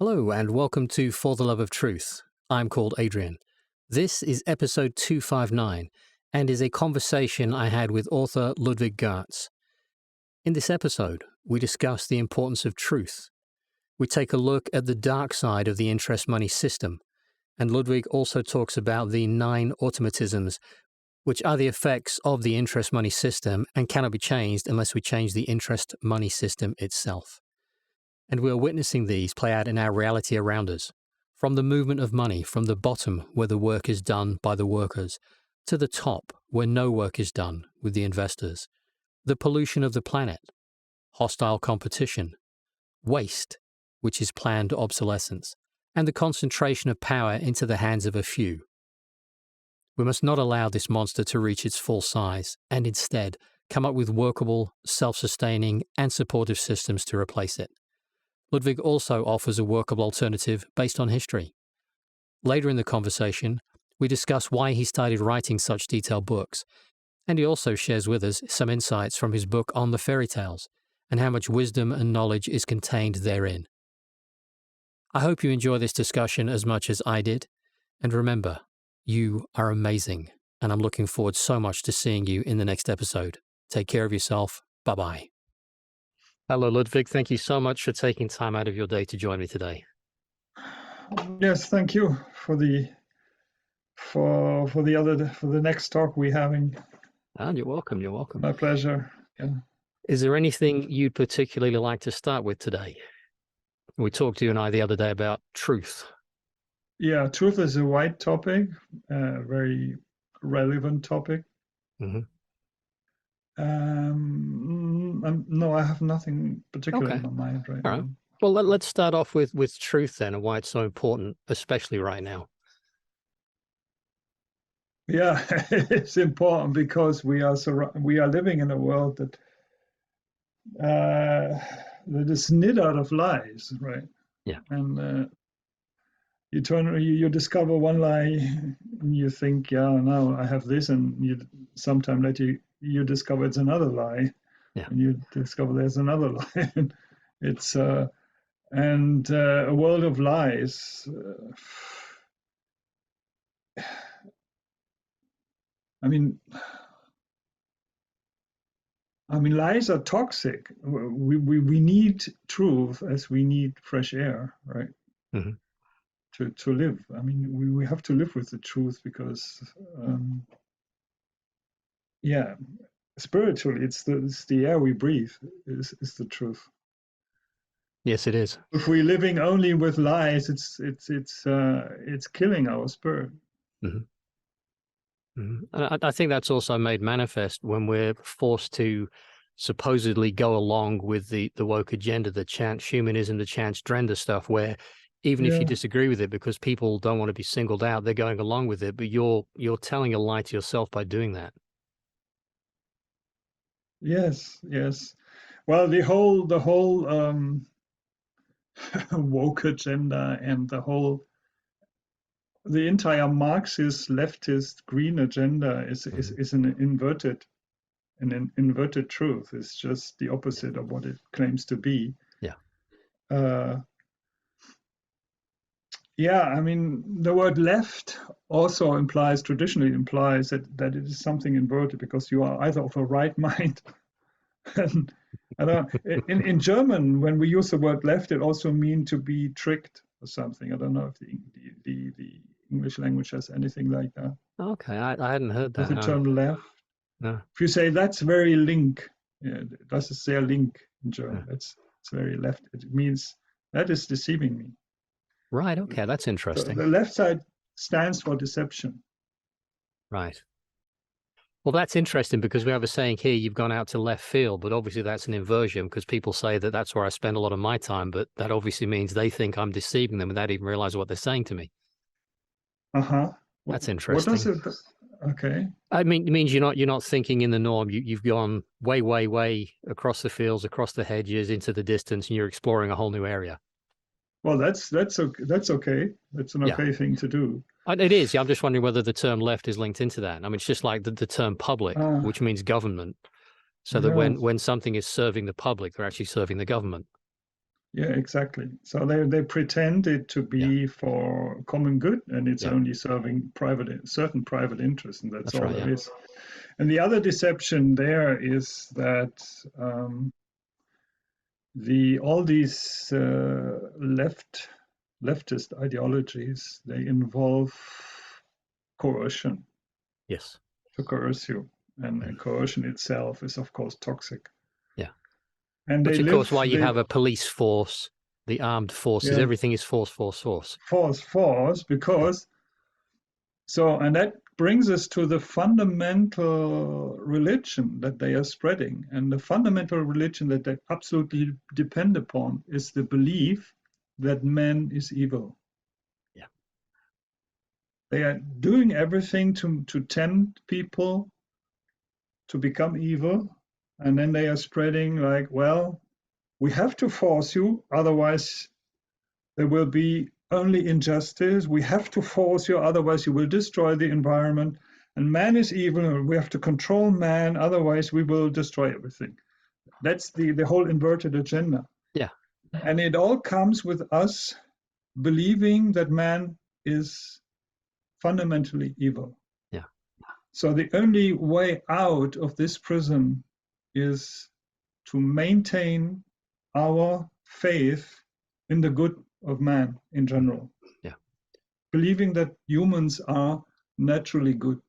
Hello and welcome to For the Love of Truth. I'm called Adrian. This is episode 259 and is a conversation I had with author Ludwig Gartz. In this episode, we discuss the importance of truth. We take a look at the dark side of the interest money system, and Ludwig also talks about the 9 automatisms, which are the effects of the interest money system and cannot be changed unless we change the interest money system itself. And we are witnessing these play out in our reality around us, from the movement of money from the bottom where the work is done by the workers, to the top where no work is done with the investors, the pollution of the planet, hostile competition, waste, which is planned obsolescence, and the concentration of power into the hands of a few. We must not allow this monster to reach its full size, and instead come up with workable, self-sustaining, and supportive systems to replace it. Ludwig also offers a workable alternative based on history. Later in the conversation, we discuss why he started writing such detailed books, and he also shares with us some insights from his book on the fairy tales and how much wisdom and knowledge is contained therein. I hope you enjoy this discussion as much as I did, and remember, you are amazing, and I'm looking forward so much to seeing you in the next episode. Take care of yourself. Bye-bye. Hello, Ludwig. Thank you so much for taking time out of your day to join me today. Yes, thank you for the next talk we're having. And you're welcome. You're welcome. My pleasure. Yeah. Is there anything you'd particularly like to start with today? We talked to you and I the other day about truth. Yeah, truth is a wide topic, very relevant topic. Mm-hmm. No, I have nothing particular Okay. in my mind right All right. now. Well, let's start off with truth then, and why it's so important, especially right now. Yeah, it's important because we are living in a world that is knit out of lies, right? Yeah. And you discover one lie, and you think, yeah, now I have this, and sometime later you discover it's another lie, Yeah. and you discover there's another lie. It's a world of lies. I mean, lies are toxic. We need truth as we need fresh air, right? Mm-hmm. To live. I mean, we have to live with the truth because, yeah, spiritually, it's the air we breathe is the truth. Yes, it is. If we're living only with lies, it's killing our spirit. Mm-hmm. Mm-hmm. And I think that's also made manifest when we're forced to supposedly go along with the woke agenda, the transhumanism, the transgender stuff, where even if you disagree with it, because people don't want to be singled out, they're going along with it, but you're telling a lie to yourself by doing that. Yes. Well, the whole woke agenda and the entire Marxist, leftist, green agenda is an inverted truth. It's just the opposite of what it claims to be. Yeah. Yeah, I mean, the word left also traditionally implies that it is something inverted because you are either of a right mind. And in German, when we use the word left, it also means to be tricked or something. I don't know if the English language has anything like that. Okay, I hadn't heard that. The term left. No. If you say that's very link, yeah, das ist sehr link in German. Yeah. It's very left. It means that is deceiving me. Right. Okay, that's interesting. The left side stands for deception. Right. Well, that's interesting because we have a saying here, you've gone out to left field, but obviously that's an inversion because people say that that's where I spend a lot of my time, but that obviously means they think I'm deceiving them without even realizing what they're saying to me. Uh-huh. That's interesting. What does it? Okay. I mean, it means you're not thinking in the norm. You've gone way across the fields, across the hedges, into the distance, and you're exploring a whole new area. Well, that's okay. That's an okay thing to do. It is. Yeah, I'm just wondering whether the term left is linked into that. I mean, it's just like the term public, which means government. So that when something is serving the public, they're actually serving the government. Yeah, exactly. So they pretend it to be for common good, and it's only serving certain private interests, and that's all there is. And the other deception there is that all these leftist ideologies, they involve coercion. Yes. To coerce you, and coercion itself is of course toxic. Yeah. And which of course why you have a police force, the armed forces, everything is force, because and that brings us to the fundamental religion that they are spreading. And the fundamental religion that they absolutely depend upon is the belief that man is evil. Yeah. They are doing everything to tempt people to become evil. And then they are spreading like, well, we have to force you, otherwise there will be only injustice. We have to force you, otherwise you will destroy the environment. And man is evil, and we have to control man, otherwise we will destroy everything. That's the whole inverted agenda. Yeah. And it all comes with us believing that man is fundamentally evil. Yeah. So the only way out of this prison is to maintain our faith in the good of man in general. Yeah. Believing that humans are naturally good.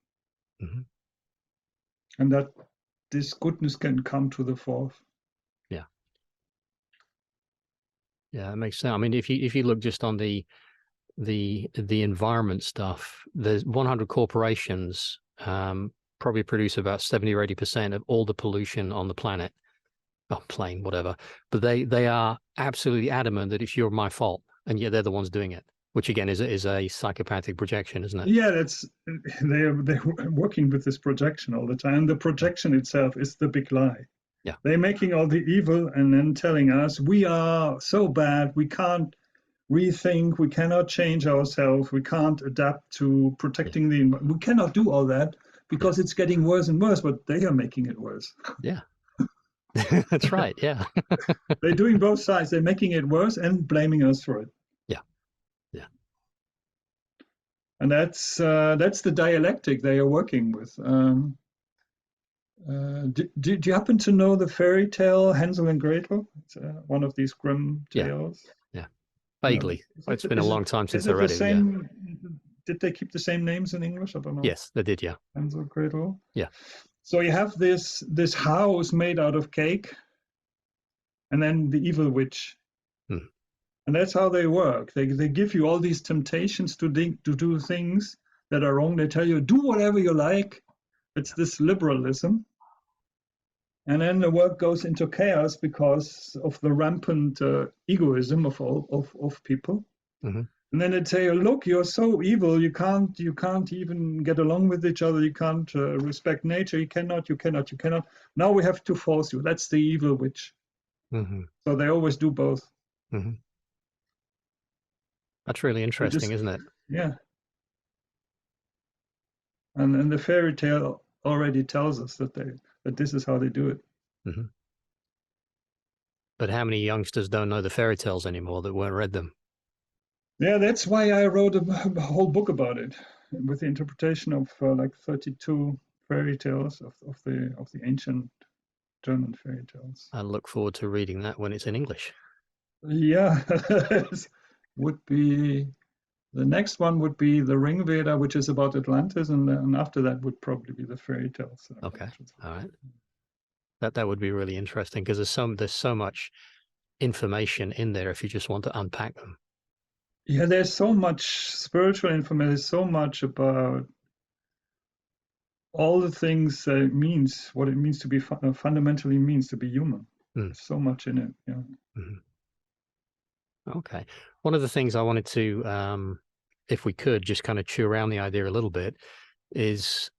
And that this goodness can come to the fore. Yeah. Yeah, that makes sense. I mean, if you look just on the environment stuff, there's 100 corporations probably produce about 70 or 80% of all the pollution on the planet. Oh, plane, whatever. But they are absolutely adamant that it's my fault, and yet they're the ones doing it, which again is a psychopathic projection, isn't it? Yeah, they're working with this projection all the time. The projection itself is the big lie. Yeah. They're making all the evil and then telling us we are so bad, we can't rethink, we cannot change ourselves, we can't adapt to protecting the environment. We cannot do all that because it's getting worse and worse, but they are making it worse. Yeah. That's right. Yeah. They're doing both sides. They're making it worse and blaming us for it. Yeah. Yeah. And that's the dialectic they are working with. Do you happen to know the fairy tale Hansel and Gretel? It's one of these grim tales. Yeah. Vaguely. It's been a long time since I read it. Did they keep the same names in English? I don't know. Yes, they did. Yeah. Hansel and Gretel. Yeah. So you have this house made out of cake, and then the evil witch. And that's how they work. They give you all these temptations to do things that are wrong. They tell you, do whatever you like. It's this liberalism. And then the work goes into chaos because of the rampant egoism of people. And then they tell you, look, you're so evil, you can't even get along with each other, you can't respect nature, you cannot. Now we have to force you. That's the evil witch. So they always do both. That's really interesting, isn't it? Yeah. And the fairy tale already tells us that this is how they do it. But how many youngsters don't know the fairy tales anymore that weren't read them? Yeah, that's why I wrote a whole book about it, with the interpretation of like 32 fairy tales of the ancient German fairy tales. I look forward to reading that when it's in English. Yeah, would be the next one would be the Ring Veda, which is about Atlantis, and after that would probably be the fairy tales. Okay, all right. That would be really interesting because there's so much information in there if you just want to unpack them. Yeah, there's so much spiritual information. There's so much about all the things that it means, what it means to be fundamentally means to be human. There's so much in it. Yeah. Okay. One of the things I wanted to, if we could, just kind of chew around the idea a little bit, is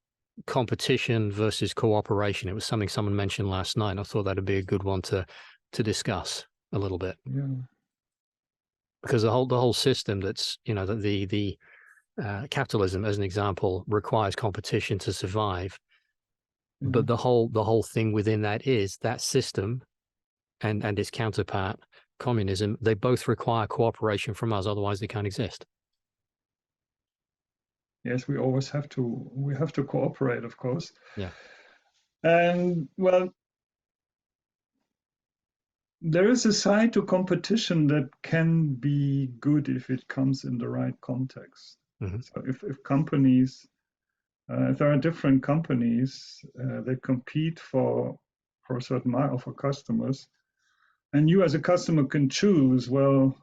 competition versus cooperation. It was something someone mentioned last night. I thought that'd be a good one to discuss a little bit. Yeah. Because the whole system that's, the capitalism, as an example, requires competition to survive. But the whole thing within that is that system and its counterpart communism, they both require cooperation from us, otherwise they can't exist. Yes, we always have to cooperate, of course. Yeah. And well, there is a side to competition that can be good if it comes in the right context. Mm-hmm. So if companies, if there are different companies that compete for a certain market, for customers, and you as a customer can choose, well,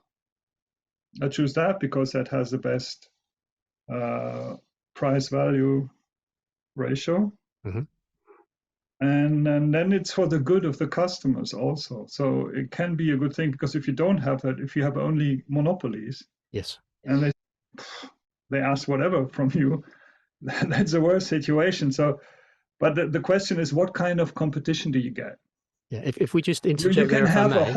I choose that because that has the best price value ratio. Mm-hmm. And then it's for the good of the customers also. So it can be a good thing, because if you don't have that, if you have only monopolies, Yes. and they ask whatever from you, that's a worse situation. So, but the question is, what kind of competition do you get? Yeah. If we just You interject can there, if I have a may.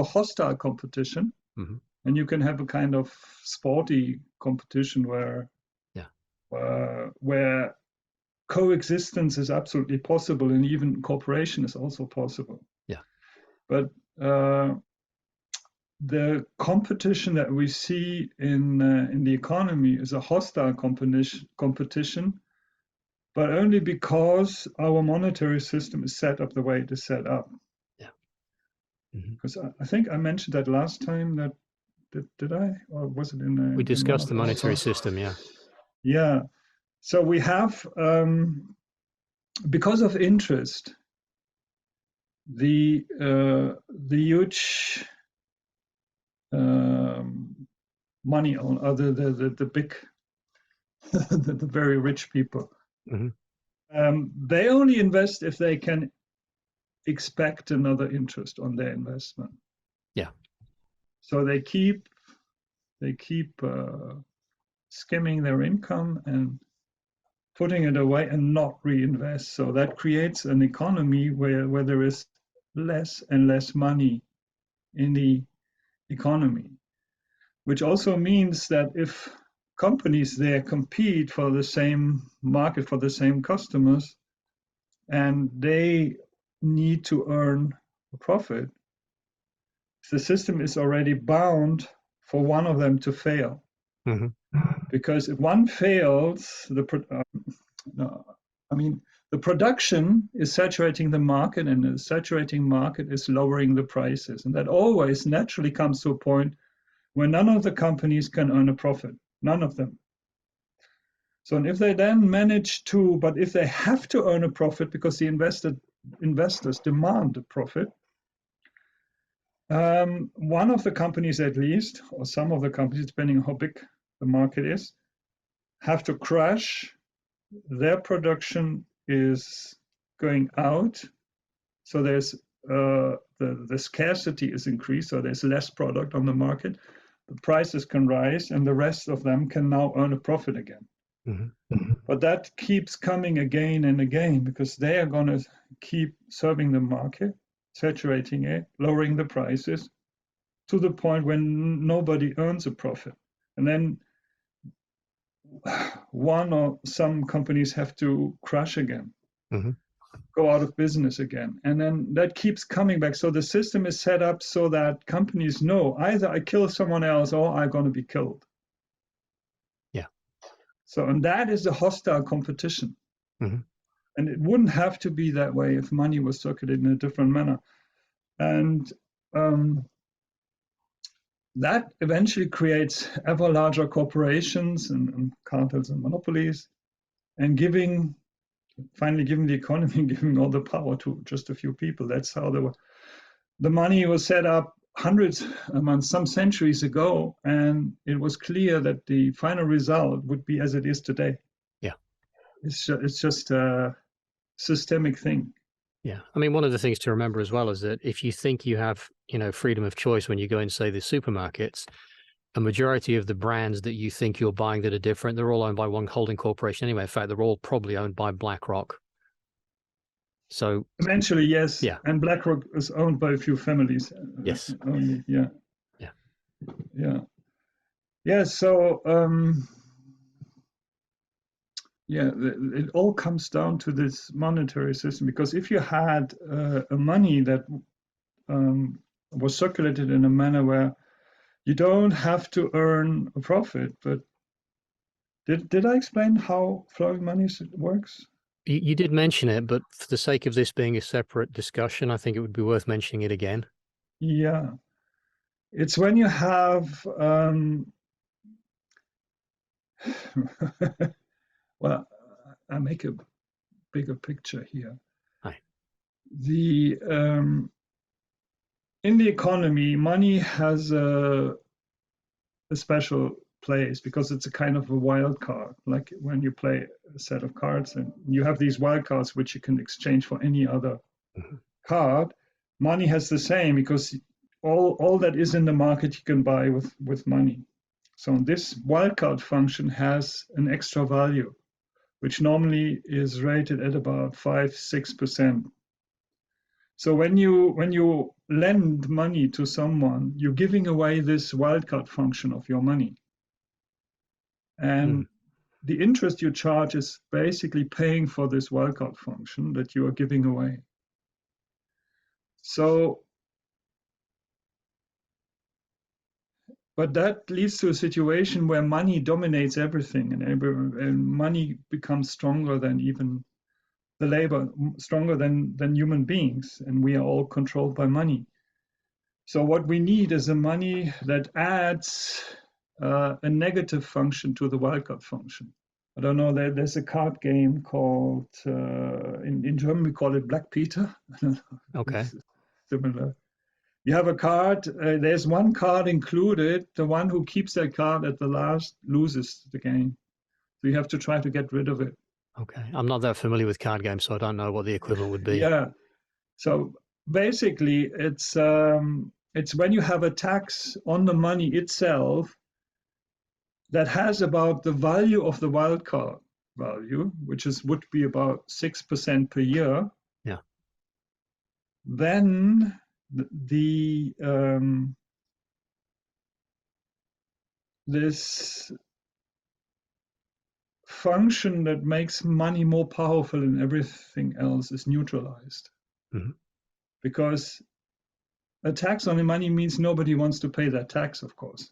hostile competition, Mm-hmm. and you can have a kind of sporty competition where where coexistence is absolutely possible, and even cooperation is also possible. Yeah. But the competition that we see in the economy is a hostile competition, but only because our monetary system is set up the way it is set up. Yeah. Mm-hmm. Because I think I mentioned that last time. That did I, or was it in? We discussed the monetary system. Yeah. Yeah. So we have, because of interest, the huge money on the big the very rich people. Mm-hmm. They only invest if they can expect another interest on their investment. Yeah. So they keep skimming their income and putting it away and not reinvest. So that creates an economy where there is less and less money in the economy, which also means that if companies there compete for the same market, for the same customers, and they need to earn a profit, the system is already bound for one of them to fail. Mm-hmm. Because if one fails, the production is saturating the market, and the saturating market is lowering the prices. And that always naturally comes to a point where none of the companies can earn a profit, none of them. So, and if they then manage to, but if they have to earn a profit because the investors demand a profit, one of the companies at least, or some of the companies, depending on how big the market is, have to crash. Their production is going out, so there's the scarcity is increased, so there's less product on the market. The prices can rise, and the rest of them can now earn a profit again. Mm-hmm. But that keeps coming again and again, because they are going to keep serving the market, saturating it, lowering the prices to the point when nobody earns a profit. And then one or some companies have to crash again, mm-hmm. go out of business again. And then that keeps coming back. So the system is set up so that companies know either I kill someone else or I'm going to be killed. Yeah. So, and that is a hostile competition. Mm-hmm. And it wouldn't have to be that way if money was circulated in a different manner. And that eventually creates ever larger corporations and cartels and monopolies, and finally giving the economy, giving all the power to just a few people. That's how the money was set up some centuries ago, and it was clear that the final result would be as it is today. Yeah. It's just a systemic thing. Yeah. I mean, one of the things to remember as well is that if you think you have, freedom of choice when you go and say the supermarkets, a majority of the brands that you think you're buying that are different, they're all owned by one holding corporation anyway. In fact, they're all probably owned by BlackRock. So eventually, yes. Yeah. And BlackRock is owned by a few families. Yes. Only, yeah. Yeah. Yeah. Yeah. So, it all comes down to this monetary system, because if you had a money that was circulated in a manner where you don't have to earn a profit. But did I explain how flowing money works? You did mention it, but for the sake of this being a separate discussion, I think it would be worth mentioning it again. Yeah, it's when you have well, I make a bigger picture here. Hi. The in the economy, money has a special place because it's a kind of a wild card. Like when you play a set of cards and you have these wild cards which you can exchange for any other card. Money has the same because all that is in the market you can buy with money. So this wildcard function has an extra value, which normally is rated at about 5-6%. So when you lend money to someone, you're giving away this wildcard function of your money. And the interest you charge is basically paying for this wildcard function that you are giving away. So, but that leads to a situation where money dominates everything, and money becomes stronger than even the labor, stronger than human beings, and we are all controlled by money. So what we need is a money that adds a negative function to the wildcard function. I don't know, there's a card game called, in German we call it Black Peter. Okay. It's similar. You have a card, there's one card included, the one who keeps that card at the last loses the game. So you have to try to get rid of it. Okay. I'm not that familiar with card games, so I don't know what the equivalent would be. Yeah. So basically, it's when you have a tax on the money itself that has about the value of the wildcard value, which would be about 6% per year. Yeah. Then this function that makes money more powerful than everything else is neutralized. Because a tax on the money means nobody wants to pay that tax, of course.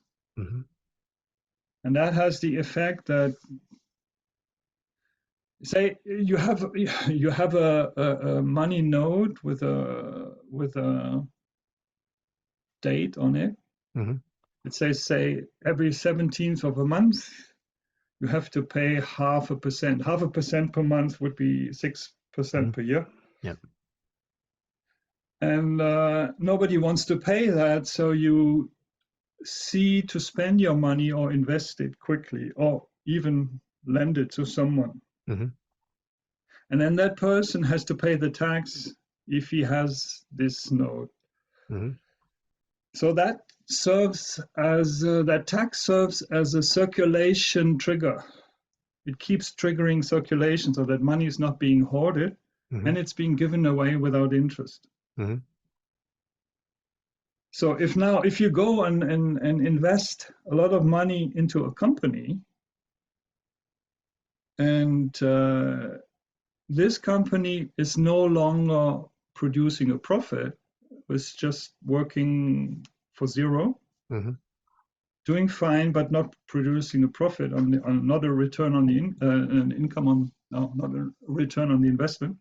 And that has the effect that, say, you have a money note with a date on it. It says, say, every 17th of a month, you have to pay 0.5%. 0.5% per month would be 6% per year. Yeah. And nobody wants to pay that, so you see to spend your money or invest it quickly, or even lend it to someone. And then that person has to pay the tax if he has this note. So that serves as that tax serves as a circulation trigger. It keeps triggering circulation so that money is not being hoarded and it's being given away without interest. So if you go and invest a lot of money into a company, and this company is no longer producing a profit, it's just working for zero, doing fine, but not producing a profit not a return on the income not a return on the investment.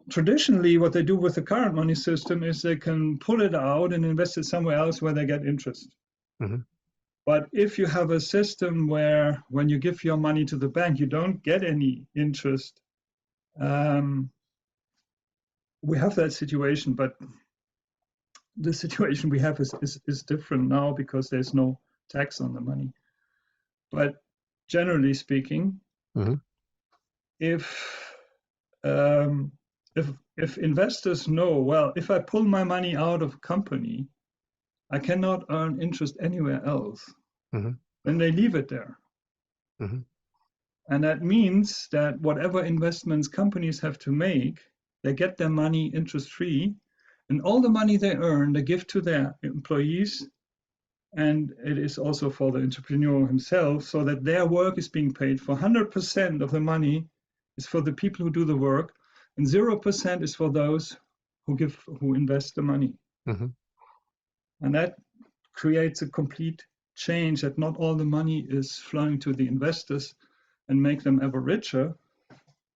Traditionally, what they do with the current money system is they can pull it out and invest it somewhere else where they get interest. But if you have a system where when you give your money to the bank, you don't get any interest, we have that situation, but the situation we have is different now because there's no tax on the money. But generally speaking, if investors know, well, if I pull my money out of a company, I cannot earn interest anywhere else, then they leave it there. And that means that whatever investments companies have to make, they get their money interest-free, and all the money they earn, they give to their employees, and it is also for the entrepreneur himself, so that their work is being paid for. 100% of the money is for the people who do the work, and 0% is for those who invest the money. Mm-hmm. And that creates a complete change, that not all the money is flowing to the investors and make them ever richer,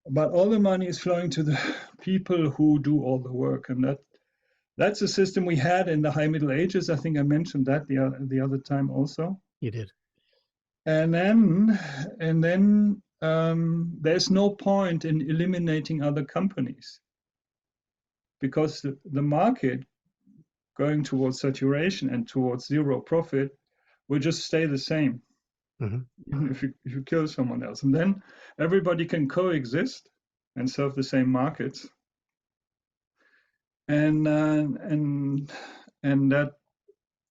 but all the money is flowing to the people who do all the work. And that's a system we had in the High Middle Ages. I think I mentioned that the other time also. You did. And then there's no point in eliminating other companies, because the market going towards saturation and towards zero profit will just stay the same. Mm-hmm. Even if you kill someone else, and then everybody can coexist and serve the same markets, and that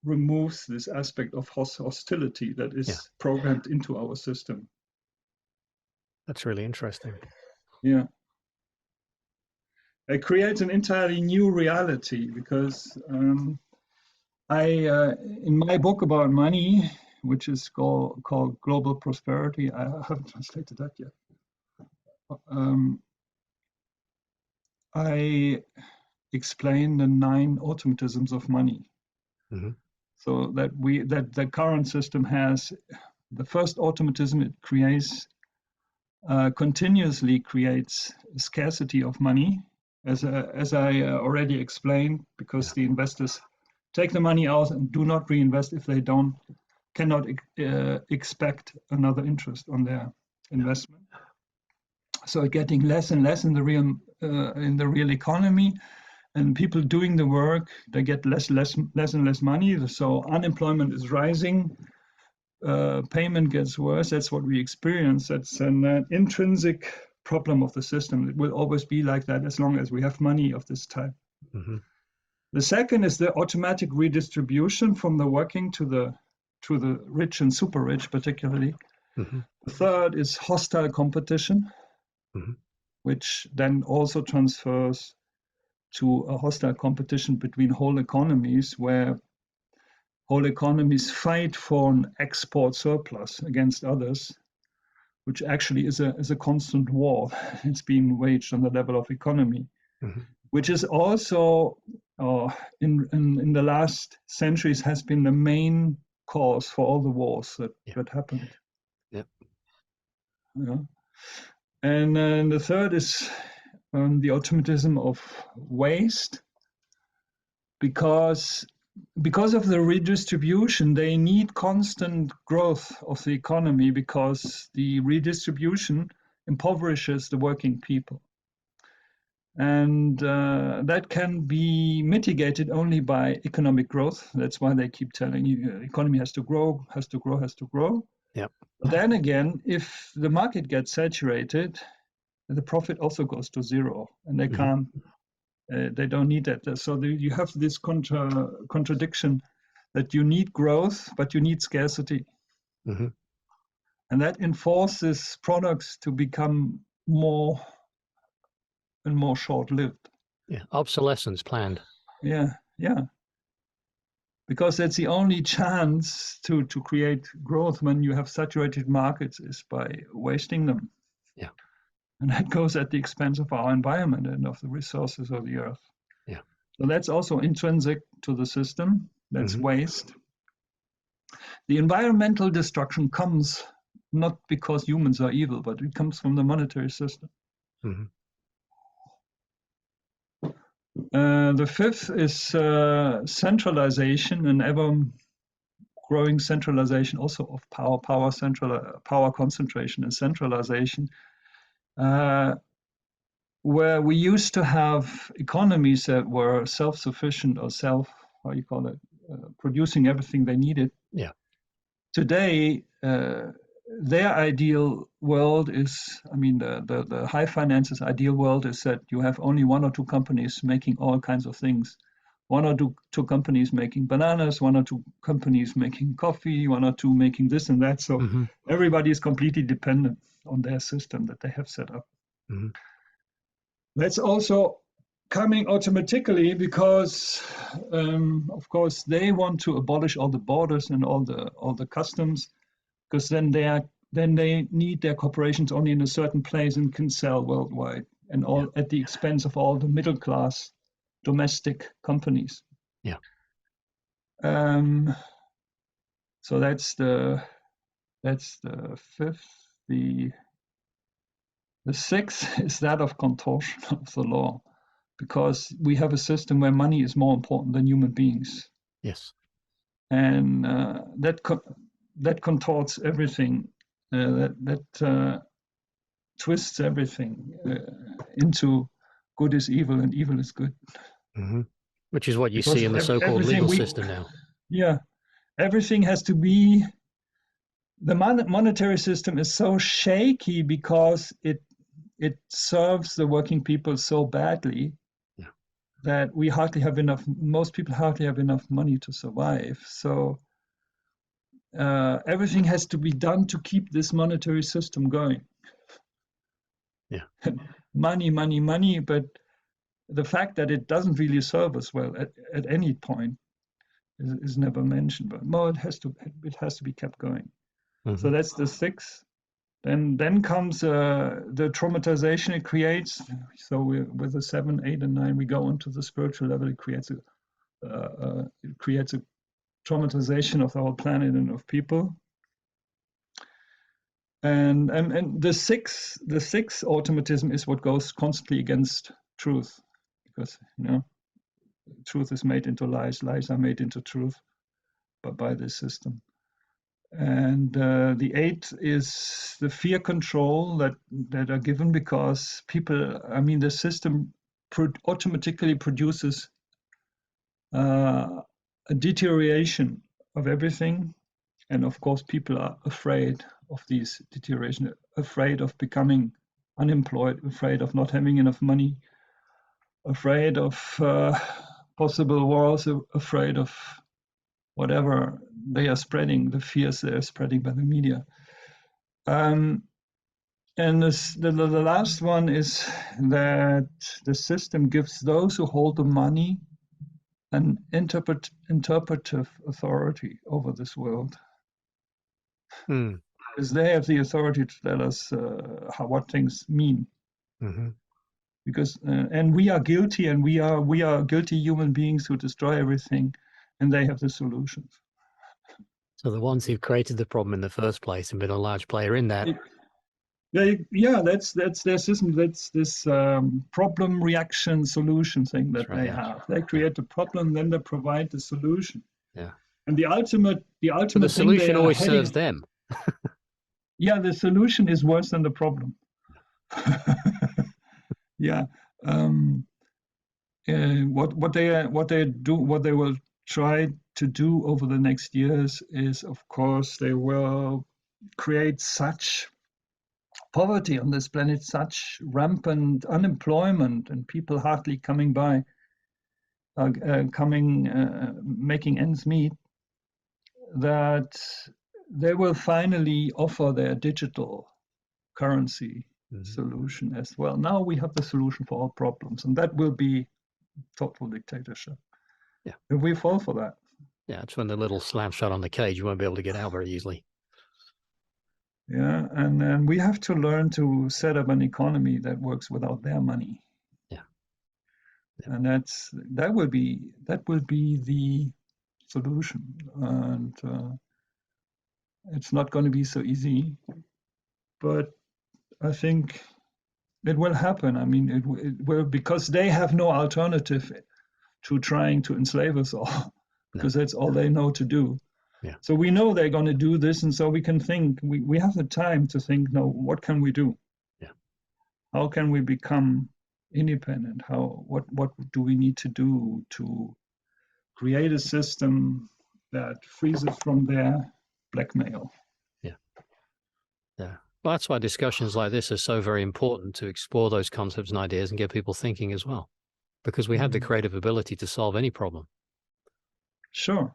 removes this aspect of hostility that is programmed into our system. That's really interesting. Yeah. It creates an entirely new reality, because in my book about money, which is called Global Prosperity, I haven't translated that yet. I explain the 9 automatisms of money. Mm-hmm. So that the current system has the first automatism. It continuously creates scarcity of money, as I already explained, because the investors take the money out and do not reinvest if they cannot expect another interest on their investment. So getting less and less in the real economy, and people doing the work, they get less and less money. So unemployment is rising, payment gets worse. That's what we experience. That's an intrinsic problem of the system. It will always be like that as long as we have money of this type. Mm-hmm. The second is the automatic redistribution from the working to the rich and super rich, particularly. Mm-hmm. The third is hostile competition, mm-hmm. which then also transfers to a hostile competition between whole economies, where whole economies fight for an export surplus against others, which actually is a constant war. It's being waged on the level of economy, mm-hmm. which is also in the last centuries has been the main cause for all the wars that happened. Yep. Yeah. And the third is the automatism of waste, because of the redistribution, they need constant growth of the economy, because the redistribution impoverishes the working people. And that can be mitigated only by economic growth. That's why they keep telling you economy has to grow, has to grow, has to grow. Yep. But then again, if the market gets saturated, the profit also goes to zero, and they can't. They don't need that. So you have this contradiction that you need growth, but you need scarcity. Mm-hmm. And that enforces products to become more and more short-lived. Yeah, obsolescence planned. Yeah. Because that's the only chance to create growth when you have saturated markets, is by wasting them. Yeah. And that goes at the expense of our environment and of the resources of the earth. Yeah. So that's also intrinsic to the system. That's waste. The environmental destruction comes not because humans are evil, but it comes from the monetary system. Mm-hmm. The fifth is centralization, and ever-growing centralization also of power concentration and centralization. Where we used to have economies that were self-sufficient or producing everything they needed. Yeah. Today, their ideal world is, the high finance's ideal world is that you have only 1 or 2 companies making all kinds of things. 1 or 2 companies making bananas, 1 or 2 companies making coffee, 1 or 2 making this and that. So everybody is completely dependent on their system that they have set up. Mm-hmm. That's also coming automatically because, of course, they want to abolish all the borders and all the customs, because then they need their corporations only in a certain place and can sell worldwide, and all at the expense of all the middle class domestic companies. Yeah. So that's the fifth. The sixth is that of contortion of the law, because we have a system where money is more important than human beings. Yes. And that contorts everything. That twists everything into good is evil and evil is good. Mm-hmm. Which is what you Because see in the so-called legal system now. Yeah, everything has to be. The monetary system is so shaky because it serves the working people so badly that we hardly have enough. Most people hardly have enough money to survive. So everything has to be done to keep this monetary system going. Yeah. Money, money, money, but the fact that it doesn't really serve us well at any point is never mentioned. But no, it has to be kept going. Mm-hmm. So that's the sixth. Then comes the traumatization it creates. So with the 7, 8, and 9, we go onto the spiritual level. It creates a traumatization of the whole planet and of people. And the sixth automatism is what goes constantly against truth, because truth is made into lies, lies are made into truth, but by this system. And the 8 is the fear control that are given because people. I mean, the system automatically produces a deterioration of everything, and of course, people are afraid of these deterioration, afraid of becoming unemployed, afraid of not having enough money, afraid of possible wars, afraid of whatever they are spreading, the fears they are spreading by the media. And the last one is that the system gives those who hold the money an interpretive authority over this world. Because they have the authority to tell us what things mean. Mm-hmm. Because and we are guilty, and we are guilty human beings who destroy everything, and they have the solutions. So the ones who created the problem in the first place and been a large player in that. Yeah, that's their system. That's this problem reaction solution thing that they have. They create the problem, then they provide the solution. Yeah. And the ultimate But the thing they solution are always heading. serves them. Yeah, the solution is worse than the problem. Yeah. What they will try to do over the next years is, of course, they will create such poverty on this planet, such rampant unemployment, and people hardly coming by, making ends meet, that they will finally offer their digital currency solution as well. Now we have the solution for all problems, and that will be total dictatorship. Yeah. If we fall for that. Yeah, it's when the little slap shut on the cage, you won't be able to get out very easily. Yeah, and then we have to learn to set up an economy that works without their money. Yeah. And that will be the solution. And it's not going to be so easy, but I think it will happen. I mean, it will, because they have no alternative to trying to enslave us all, because that's all they know to do. Yeah. So we know they're going to do this, and so we can think. We have the time to think. No, what can we do? Yeah. How can we become independent? What do we need to do to create a system that frees us from their blackmail? Yeah. Yeah. Well, that's why discussions like this are so very important, to explore those concepts and ideas and get people thinking as well, because we have the creative ability to solve any problem. Sure.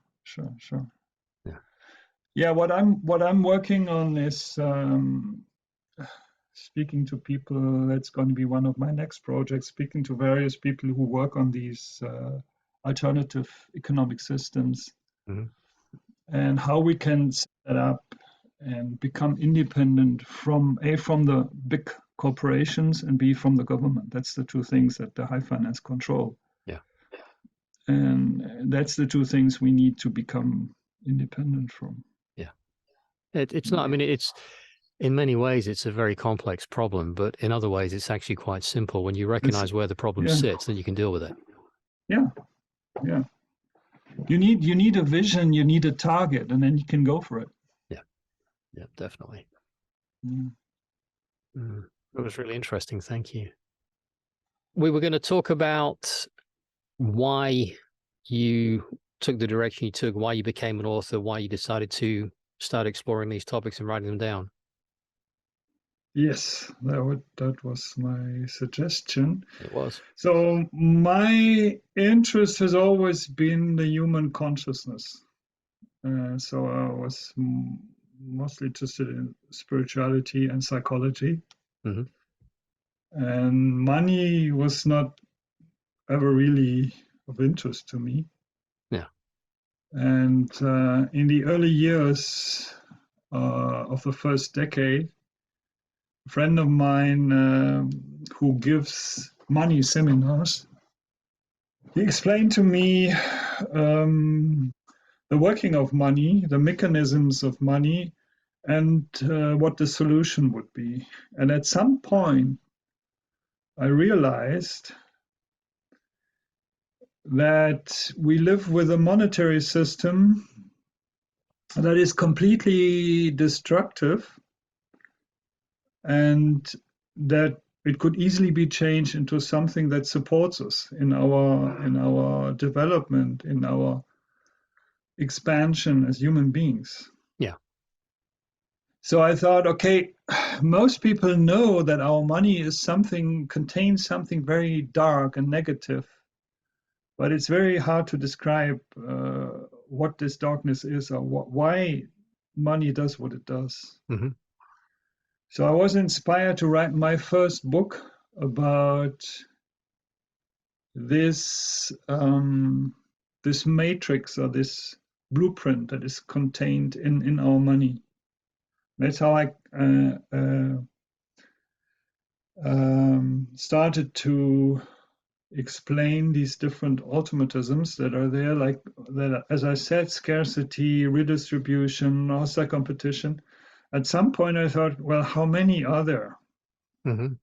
Yeah. Yeah. What I'm working on is speaking to people. That's going to be one of my next projects. Speaking to various people who work on these alternative economic systems, and how we can set that up and become independent from the big corporations, and B, from the government. That's the two things that the high finance control. Yeah. And that's the two things we need to become independent from. Yeah. It's not, I mean, it's, in many ways, it's a very complex problem, but in other ways, it's actually quite simple. When you recognize where the problem sits, then you can deal with it. Yeah. Yeah. You need a vision, you need a target, and then you can go for it. Yeah. Yeah, definitely. Mm. It was really interesting. Thank you. We were going to talk about why you took the direction you took, why you became an author, why you decided to start exploring these topics and writing them down. Yes, that was my suggestion. It was. So my interest has always been the human consciousness. So I was mostly interested in spirituality and psychology. Mm-hmm. And money was not ever really of interest to me. Yeah. And in the early years of the first decade, a friend of mine who gives money seminars, he explained to me the working of money, the mechanisms of money, and what the solution would be. And at some point, I realized that we live with a monetary system that is completely destructive, and that it could easily be changed into something that supports us in our development, in our expansion as human beings. Yeah. So I thought, okay, most people know that our money contains something very dark and negative, but it's very hard to describe what this darkness is or why money does what it does. Mm-hmm. So I was inspired to write my first book about this this matrix or this blueprint that is contained in our money. That's how I started to explain these different automatisms that are there, like that, as I said, scarcity, redistribution, hostile competition. At some point, I thought, well, how many are there? Mm-hmm.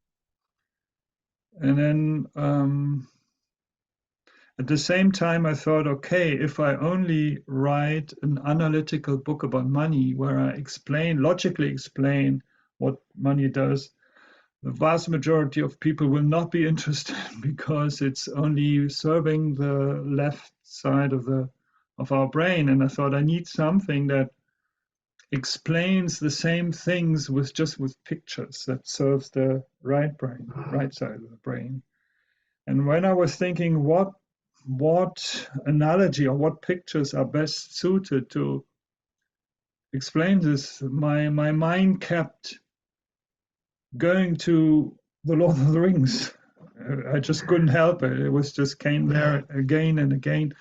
And then at the same time, I thought, okay, if I only write an analytical book about money where I logically explain what money does, the vast majority of people will not be interested because it's only serving the left side of our brain. And I thought I need something that explains the same things with pictures, that serves the right side of the brain. And when I was thinking what analogy or what pictures are best suited to explain this, my mind kept going to the Lord of the Rings. I just couldn't help it. It was just came there again and again,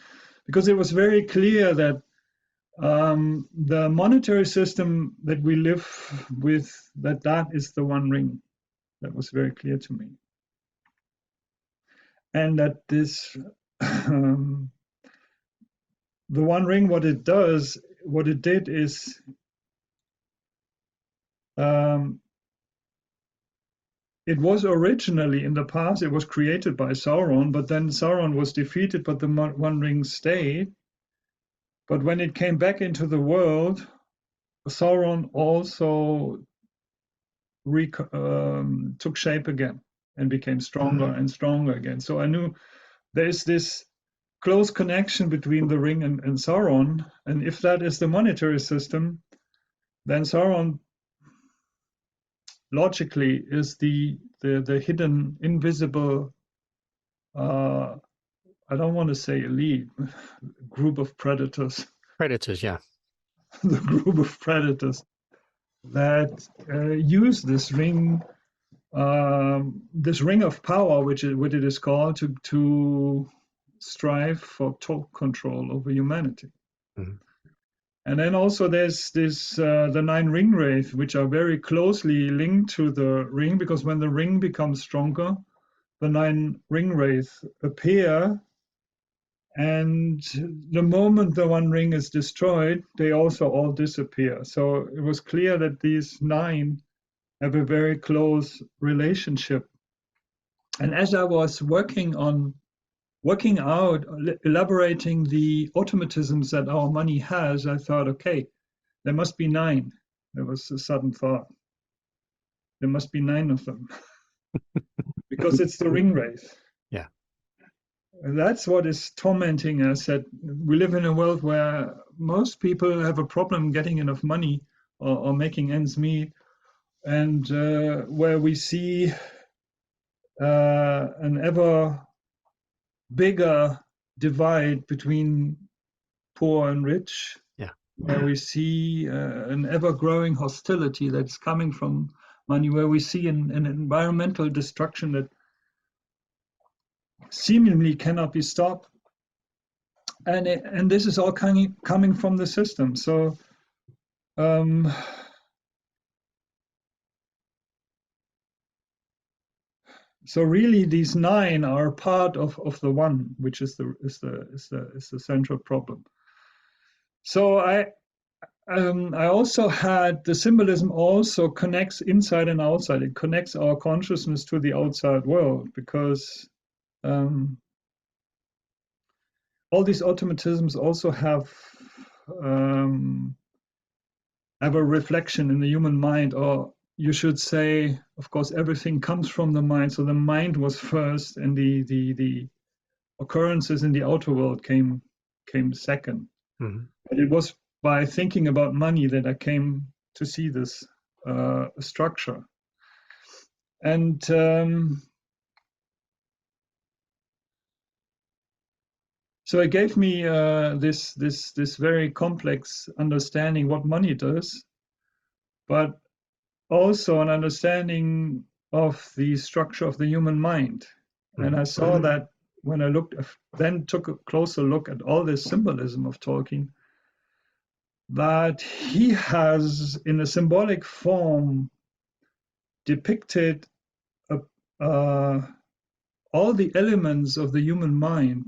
because it was very clear that the monetary system that we live with, that is the One Ring. That was very clear to me. And that this, the One Ring, what it did is, it was originally, in the past, it was created by Sauron, but then Sauron was defeated, but the One Ring stayed. But when it came back into the world, Sauron also took shape again and became stronger and stronger again. So I knew there's this close connection between the ring and Sauron. And if that is the monetary system, then Sauron logically is the hidden, invisible, I don't want to say elite, group of predators. Predators, yeah. The group of predators that use this ring of power, which it is called, to strive for total control over humanity. Mm-hmm. And then also there's the 9 ring wraiths, which are very closely linked to the ring, because when the ring becomes stronger, the 9 ring wraiths appear And the moment the one ring is destroyed, they also all disappear. So it was clear that these 9 have a very close relationship. And as I was working out, elaborating the automatisms that our money has, I thought, okay, there must be 9. There was a sudden thought. There must be 9 of them because it's the ring race. Yeah. And that's what is tormenting us, that we live in a world where most people have a problem getting enough money or making ends meet, and where we see an ever bigger divide between poor and rich, Yeah. where we see an ever-growing hostility that's coming from money, where we see an environmental destruction that seemingly cannot be stopped. And this is all coming from the system. So so really these 9 are part of the one, which is the central problem. So I also had the symbolism also connects inside and outside. It connects our consciousness to the outside world, because all these automatisms also have a reflection in the human mind, or you should say, of course, everything comes from the mind. So the mind was first, and the occurrences in the outer world came second. Mm-hmm. But it was by thinking about money that I came to see this structure. And so it gave me this very complex understanding what money does, but also an understanding of the structure of the human mind. Mm-hmm. And I saw that when I then took a closer look at all this symbolism of Tolkien, that he has, in a symbolic form, depicted all the elements of the human mind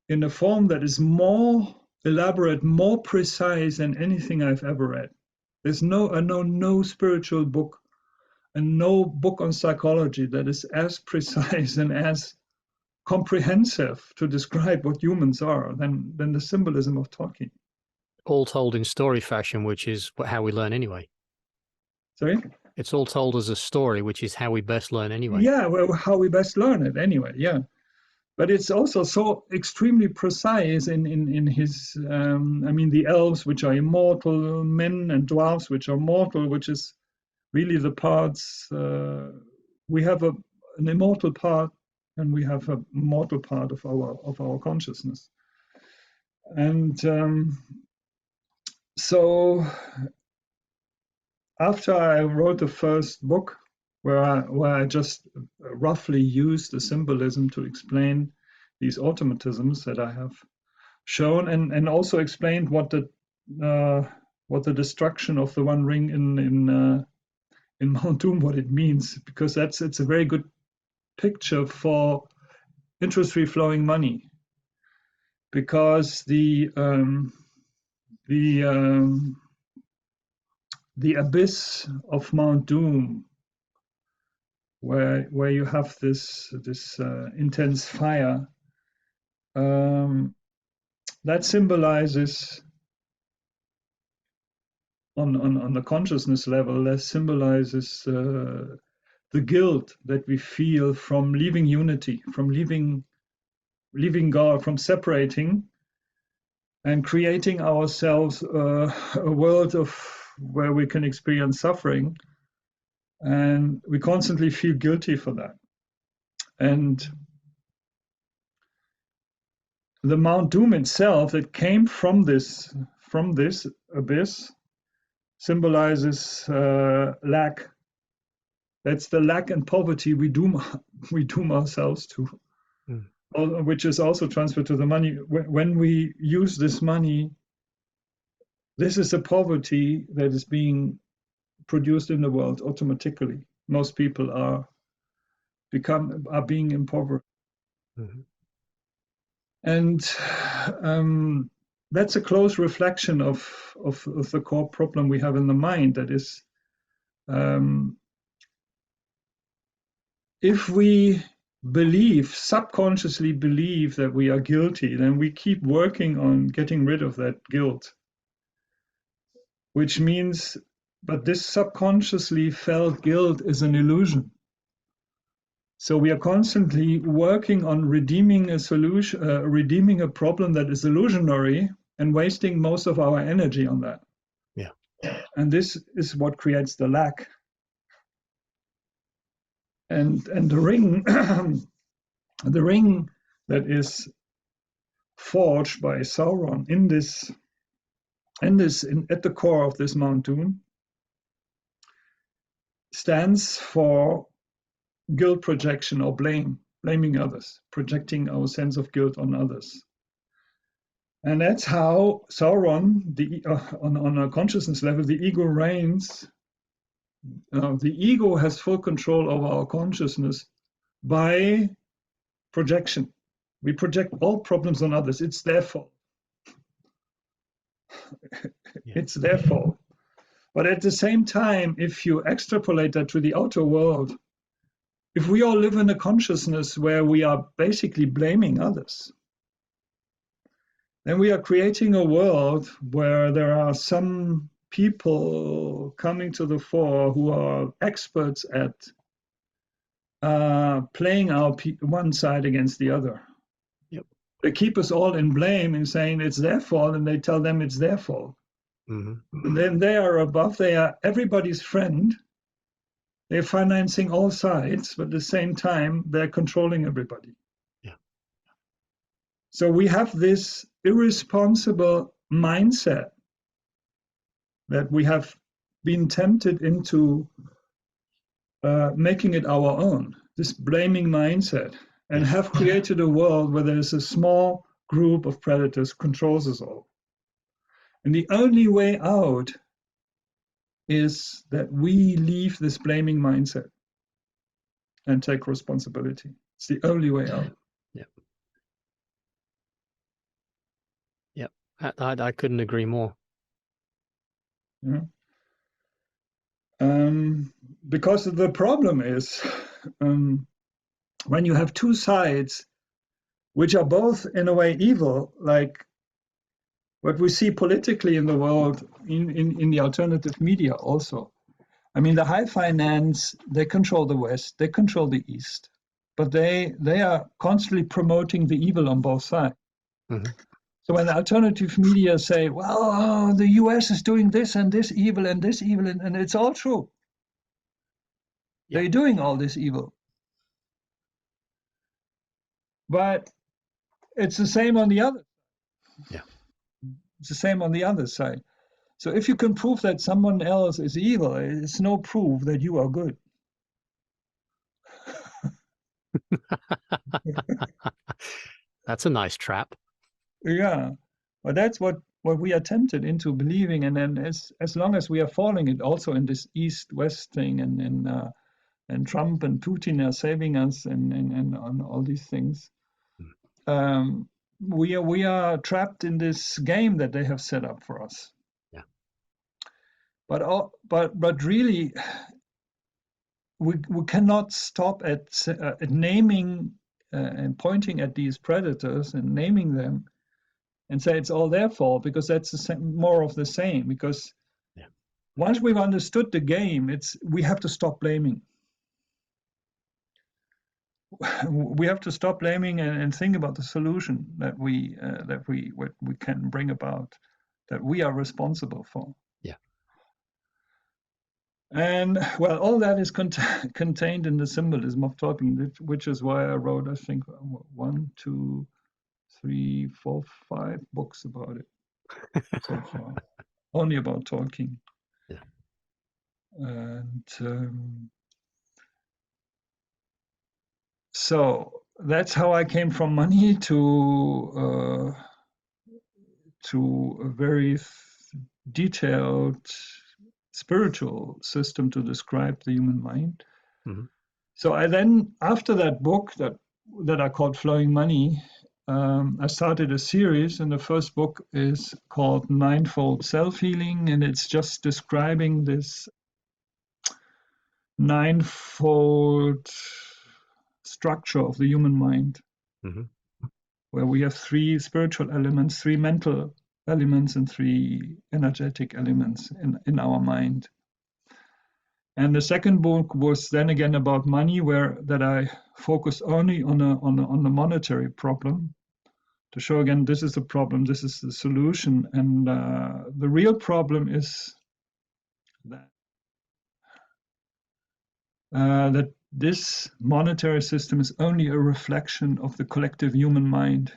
in a form that is more elaborate, more precise than anything I've ever read. There's no spiritual book and no book on psychology that is as precise and as comprehensive to describe what humans are than the symbolism of Tolkien. All told in story fashion, which is how we learn anyway. Sorry? It's all told as a story, which is how we best learn anyway. Yeah, well, how we best learn it anyway, yeah. But it's also so extremely precise in his, the elves, which are immortal, men and dwarves, which are mortal, which is really the parts. We have an immortal part, and we have a mortal part of our consciousness. And so after I wrote the first book, where I just roughly used the symbolism to explain these automatisms that I have shown, and also explained what the destruction of the One Ring in Mount Doom, what it means, because it's a very good picture for interest-free flowing money, because the abyss of Mount Doom, where you have this intense fire, that symbolizes on the consciousness level, that symbolizes the guilt that we feel from leaving unity, from leaving God, from separating and creating ourselves a world where we can experience suffering. And we constantly feel guilty for that. And the Mount Doom itself, that came from this abyss, symbolizes lack. That's the lack and poverty we doom ourselves to, which is also transferred to the money. When we use this money, this is a poverty that is being produced in the world automatically. Most people are being impoverished. Mm-hmm. And that's a close reflection of the core problem we have in the mind. That is, if we subconsciously believe that we are guilty, then we keep working on getting rid of that guilt, which means, but this subconsciously felt guilt is an illusion. So we are constantly working on redeeming a solution, redeeming a problem that is illusionary, and wasting most of our energy on that. Yeah. And this is what creates the lack. And the ring, the ring that is forged by Sauron at the core of this Mount Doom stands for guilt projection or blaming others, projecting our sense of guilt on others. And that's how Sauron, on a consciousness level, the ego reigns. The ego has full control over our consciousness by projection. We project all problems on others. It's their fault. Yeah. It's their fault. But at the same time, if you extrapolate that to the outer world, if we all live in a consciousness where we are basically blaming others, then we are creating a world where there are some people coming to the fore who are experts at playing our one side against the other. Yep. They keep us all in blame and saying it's their fault, and they tell them it's their fault. Mm-hmm. And then they are above, they are everybody's friend. They're financing all sides, but at the same time, they're controlling everybody. Yeah. So we have this irresponsible mindset that we have been tempted into making it our own, this blaming mindset, and have created a world where there's a small group of predators controls us all. And the only way out is that we leave this blaming mindset and take responsibility. It's the only way out. Yep. Yep. I couldn't agree more. Yeah. Because the problem is when you have two sides which are both in a way evil, like what we see politically in the world, in the alternative media also. I mean, the high finance, they control the West, they control the East, but they are constantly promoting the evil on both sides. Mm-hmm. So when the alternative media say, well, the US is doing this and this evil and this evil, and it's all true. Yeah. They're doing all this evil. But it's the same on the other. Yeah. It's the same on the other side. So if you can prove that someone else is evil, it's no proof that you are good. That's a nice trap. Yeah, but that's what we are tempted into believing, and then as long as we are falling it also in this East-West thing, and Trump and Putin are saving us, and on all these things, we are trapped in this game that they have set up for us. Yeah. But really, we cannot stop at naming and pointing at these predators and naming them and say it's all their fault, because that's more of the same. Because once we've understood the game, we have to stop blaming. We have to stop blaming and think about the solution that we can bring about, that we are responsible for. Yeah. And well, all that is contained in the symbolism of talking, which is why I wrote, I think, 1, 2, 3, 4, 5 books about it so far, only about talking. Yeah. And so that's how I came from money to a very detailed spiritual system to describe the human mind. Mm-hmm. So I then, after that book that I called Flowing Money, I started a series, and the first book is called Ninefold Self-Healing, and it's just describing this ninefold structure of the human mind, where we have 3 spiritual elements, 3 mental elements, and 3 energetic elements in our mind. And the second book was then again about money, where that I focused only on the monetary problem, to show again this is the problem, this is the solution, and the real problem is that that this monetary system is only a reflection of the collective human mind,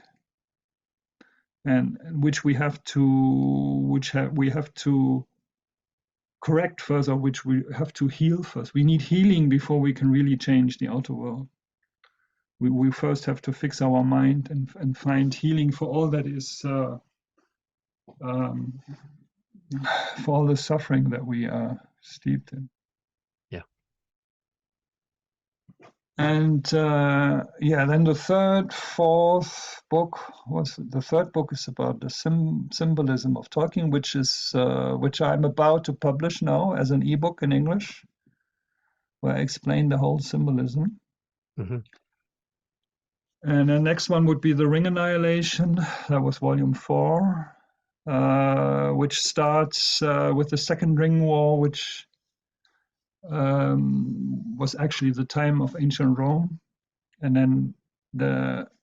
and which we have to correct first, or which we have to heal first. We need healing before we can really change the outer world. We first have to fix our mind and find healing for all that is for all the suffering that we are steeped in. Yeah. And then the third book is about the symbolism of talking, which I'm about to publish now as an ebook in English, where I explain the whole symbolism. And the next one would be The Ring Annihilation. That was volume 4, which starts with the Second Ring War, which was actually the time of ancient Rome, and then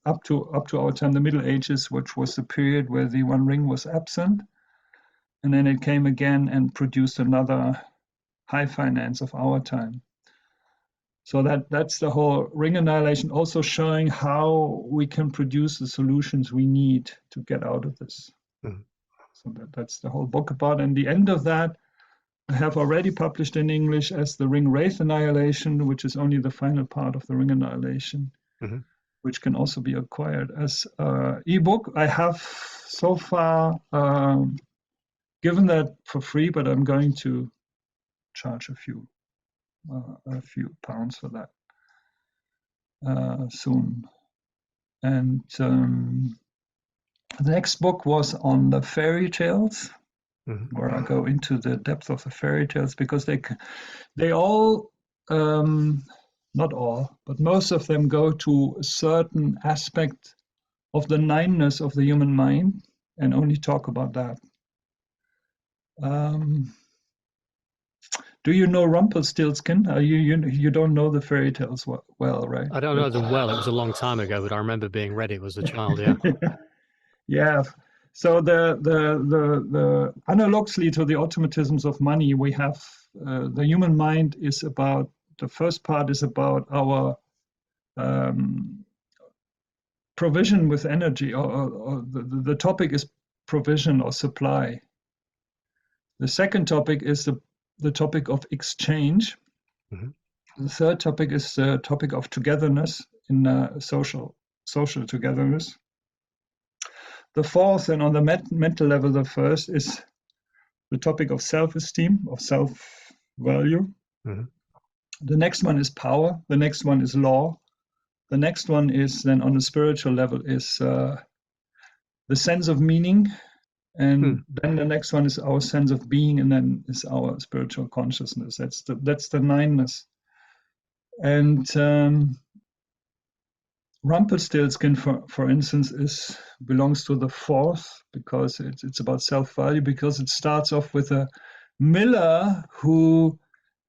up to our time, the Middle Ages, which was the period where the One Ring was absent, and then it came again and produced another high finance of our time. So that's the whole ring annihilation, also showing how we can produce the solutions we need to get out of this. So that's the whole book about. And the end of that, I have already published in English as The Ring Wraith Annihilation, which is only the final part of the Ring Annihilation, which can also be acquired as an ebook. I have so far given that for free, but I'm going to charge a few pounds for that soon. And the next book was on the fairy tales, where I go into the depth of the fairy tales, because they all, not all, but most of them go to a certain aspect of the nineness of the human mind and only talk about that. Do you know Rumpelstiltskin? You don't know the fairy tales well, right? I don't know them well. It was a long time ago, but I remember being read it as a child. Yeah. Yeah. So the analogously to the automatisms of money, we have the human mind is about, the first part is about our provision with energy, or the topic is provision or supply. The second topic is the topic of exchange. The third topic is the topic of togetherness, in social togetherness. The fourth, and on the mental level, the first is the topic of self-esteem, of self-value. The next one is power. The next one is law. The next one is then on the spiritual level is the sense of meaning. And then the next one is our sense of being, and then is our spiritual consciousness. That's the nineness. And Rumpelstiltskin, for instance, belongs to the fourth, because it's about self-value, because it starts off with a miller who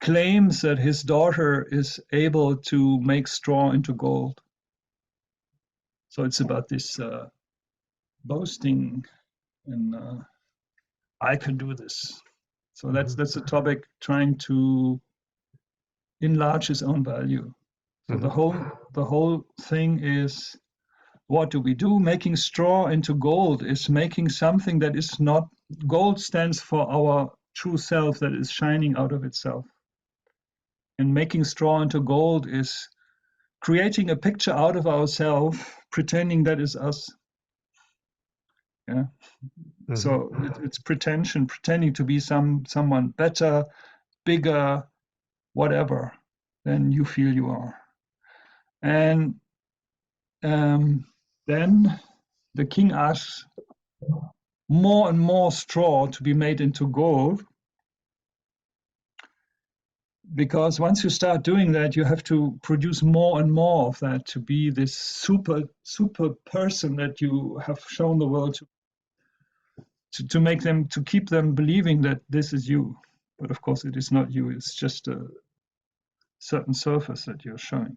claims that his daughter is able to make straw into gold. So it's about this boasting, and I can do this. So that's a topic, trying to enlarge his own value. So the whole thing is, what do we do? Making straw into gold is making something that is not. Gold stands for our true self that is shining out of itself. And making straw into gold is creating a picture out of ourselves, pretending that is us. Yeah. So it's pretension, pretending to be someone better, bigger, whatever than you feel you are. And then the king asks more and more straw to be made into gold, because once you start doing that, you have to produce more and more of that to be this super person that you have shown the world to make them, to keep them believing that this is you. But of course it is not you, it's just a certain surface that you're showing.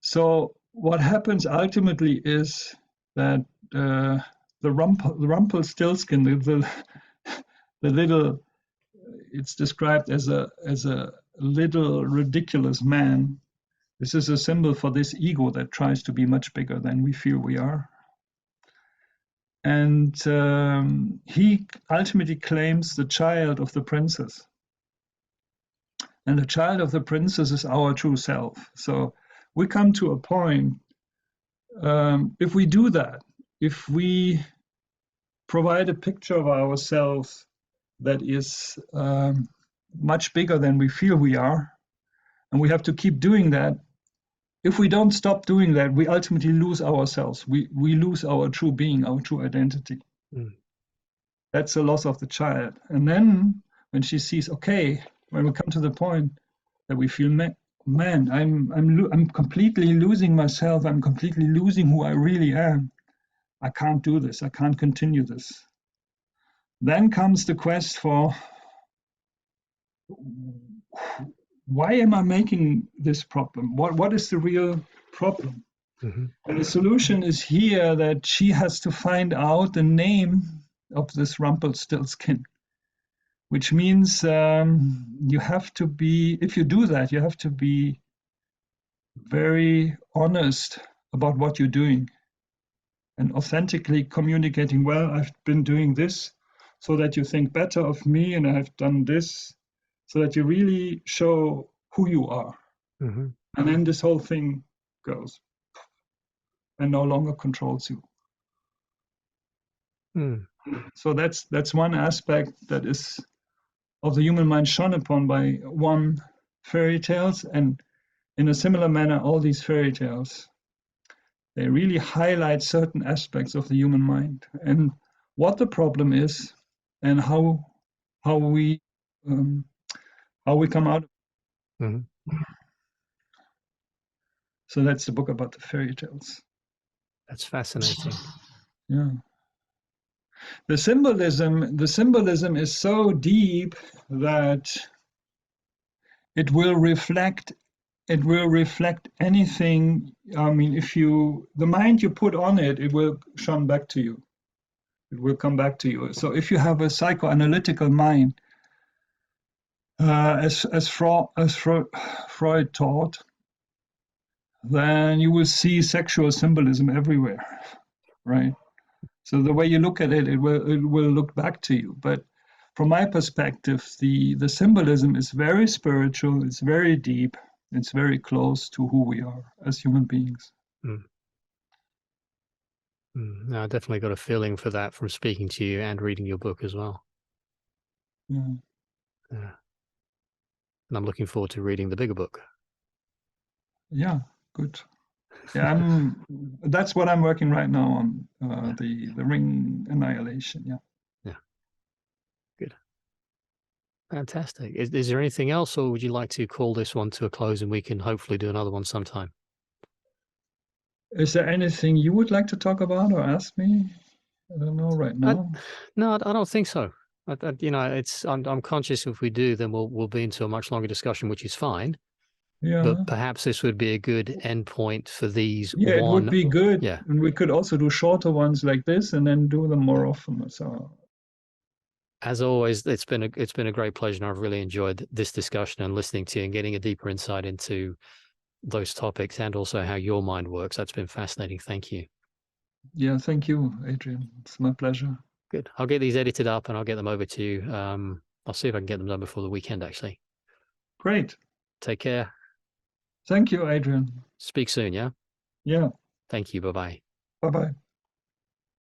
So what happens ultimately is that the Rumpelstiltskin, the little, it's described as a little ridiculous man. This is a symbol for this ego that tries to be much bigger than we feel we are. And he ultimately claims the child of the princess. And the child of the princess is our true self. So we come to a point, if we do that, if we provide a picture of ourselves that is much bigger than we feel we are, and we have to keep doing that. If we don't stop doing that, we ultimately lose ourselves. We lose our true being, our true identity. Mm. That's the loss of the child. And then when she sees, okay, when we come to the point that we feel, man, I'm completely losing myself. I'm completely losing who I really am. I can't do this. I can't continue this. Then comes the quest for, why am I making this problem? What is the real problem? Mm-hmm. And the solution is here that she has to find out the name of this Rumpelstiltskin, which means you have to be, if you do that, you have to be very honest about what you're doing and authentically communicating, well, I've been doing this so that you think better of me, and I've done this so that you really show who you are. Mm-hmm. And then this whole thing goes and no longer controls you. Mm. So that's one aspect that is of the human mind shone upon by one fairy tales, and in a similar manner, all these fairy tales, they really highlight certain aspects of the human mind and what the problem is and how we come out. Mm-hmm. So that's the book about the fairy tales. That's fascinating. Yeah. The symbolism is so deep that it will reflect anything. I mean, if the mind you put on it, it will shine back to you. It will come back to you. So if you have a psychoanalytical mind, as Freud taught, then you will see sexual symbolism everywhere, right? So the way you look at it, it will look back to you. But from my perspective, the symbolism is very spiritual, it's very deep, it's very close to who we are as human beings. Mm. No, I definitely got a feeling for that from speaking to you and reading your book as well. Yeah. Yeah. And I'm looking forward to reading the bigger book. Yeah, good. Yeah, that's what I'm working right now on, the ring annihilation. Yeah. Yeah. Good. Fantastic. Is there anything else, or would you like to call this one to a close and we can hopefully do another one sometime? Is there anything you would like to talk about or ask me? I don't know right now. No, I don't think so. I'm conscious if we do, then we'll be into a much longer discussion, which is fine. Yeah. But perhaps this would be a good endpoint for these. Yeah, it would be good. Yeah. And we could also do shorter ones like this and then do them more often. So as always, it's been a great pleasure, and I've really enjoyed this discussion and listening to you and getting a deeper insight into those topics and also how your mind works. That's been fascinating. Thank you. Yeah, thank you, Adrian. It's my pleasure. Good. I'll get these edited up and I'll get them over to you. I'll see if I can get them done before the weekend, actually. Great. Take care. Thank you, Adrian. Speak soon, yeah? Yeah. Thank you. Bye-bye. Bye-bye.